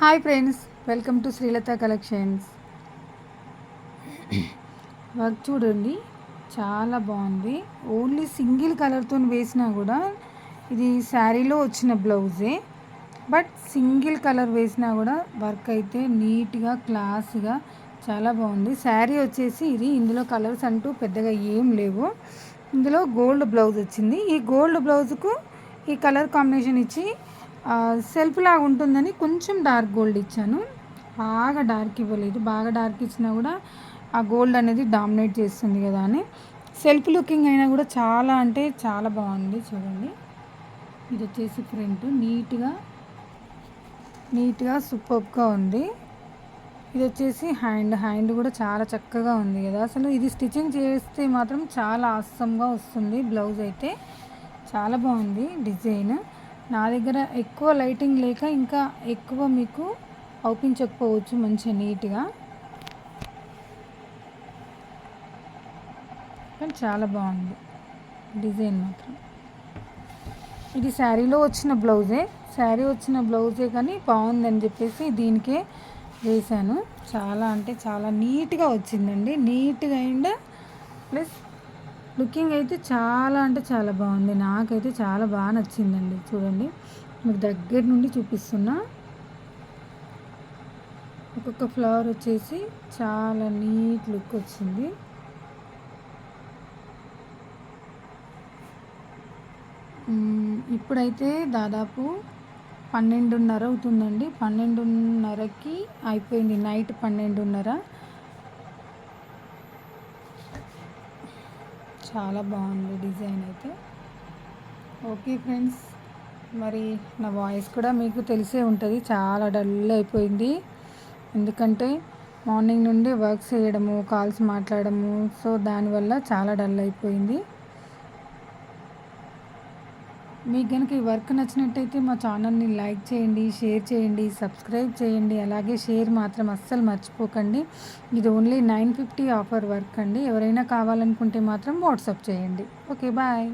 Hi friends, welcome to Srilatha collections. Work చూడండి, చాలా బాగుంది. ఓన్లీ సింగిల్ కలర్తో వేసినా కూడా ఇది శారీలో వచ్చిన బ్లౌజే, బట్ సింగిల్ కలర్ వేసినా కూడా వర్క్ అయితే నీట్గా క్లాస్గా చాలా బాగుంది. శారీ వచ్చేసి ఇందులో కలర్స్ అంటూ పెద్దగా ఏం లేవు. ఇందులో గోల్డ్ బ్లౌజ్ వచ్చింది. ఈ గోల్డ్ బ్లౌజ్కు ఈ కలర్ కాంబినేషన్ ఇచ్చి సెల్ఫ్ లాగా ఉంటుందని కొంచెం డార్క్ గోల్డ్ ఇచ్చాను. బాగా డార్క్ ఇవ్వలేదు. బాగా డార్క్ ఇచ్చినా కూడా ఆ గోల్డ్ అనేది డామినేట్ చేస్తుంది కదా అని సెల్ఫ్ లుకింగ్ అయినా కూడా చాలా అంటే చాలా బాగుంది. చూడండి, ఇది వచ్చేసి ఫ్రంట్ నీట్గా సూపర్గా ఉంది. ఇది వచ్చేసి హ్యాండ్ కూడా చాలా చక్కగా ఉంది కదా. అసలు ఇది స్టిచ్చింగ్ చేస్తే మాత్రం చాలా ఆసంగా వస్తుంది. బ్లౌజ్ అయితే చాలా బాగుంది డిజైన్. నా దగ్గర ఎక్కువ లైటింగ్ లేక ఇంకా ఎక్కువ మీకు అవుపించకపోవచ్చు మంచిగా నీట్గా, కానీ చాలా బాగుంది డిజైన్ మాత్రం. ఇది శారీలో వచ్చిన బ్లౌజే కానీ బాగుందని చెప్పేసి దీనికే వేశాను. చాలా అంటే చాలా నీట్గా వచ్చిందండి. నీట్గా అండ్ ప్లస్ లుకింగ్ అయితే చాలా అంటే చాలా బాగుంది. నాకైతే చాలా బాగా నచ్చిందండి. చూడండి, మీకు దగ్గర నుండి చూపిస్తున్నా. ఒక్కొక్క ఫ్లవర్ వచ్చేసి చాలా నీట్ లుక్ వచ్చింది. ఇప్పుడైతే దాదాపు 12:30 అవుతుందండి. 12:30కి అయిపోయింది. నైట్ 12:30. చాలా బాగుంది డిజైన్ అయితే. ఓకే ఫ్రెండ్స్, మరి నా వాయిస్ కూడా మీకు తెలిసే ఉంటుంది. చాలా డల్ అయిపోయింది, ఎందుకంటే మార్నింగ్ నుండి వర్క్ చేయడము, కాల్స్ మాట్లాడము, సో దానివల్ల చాలా డల్ అయిపోయింది. మీకు కనుక ఈ వర్క్ నచ్చినట్టయితే మా ఛానల్ని లైక్ చేయండి, షేర్ చేయండి, సబ్స్క్రైబ్ చేయండి. అలాగే షేర్ మాత్రం అస్సలు మర్చిపోకండి. ఇది ఓన్లీ 950 ఆఫర్ వర్క్ అండి. ఎవరైనా కావాలనుకుంటే మాత్రం వాట్సాప్ చేయండి. Okay, bye.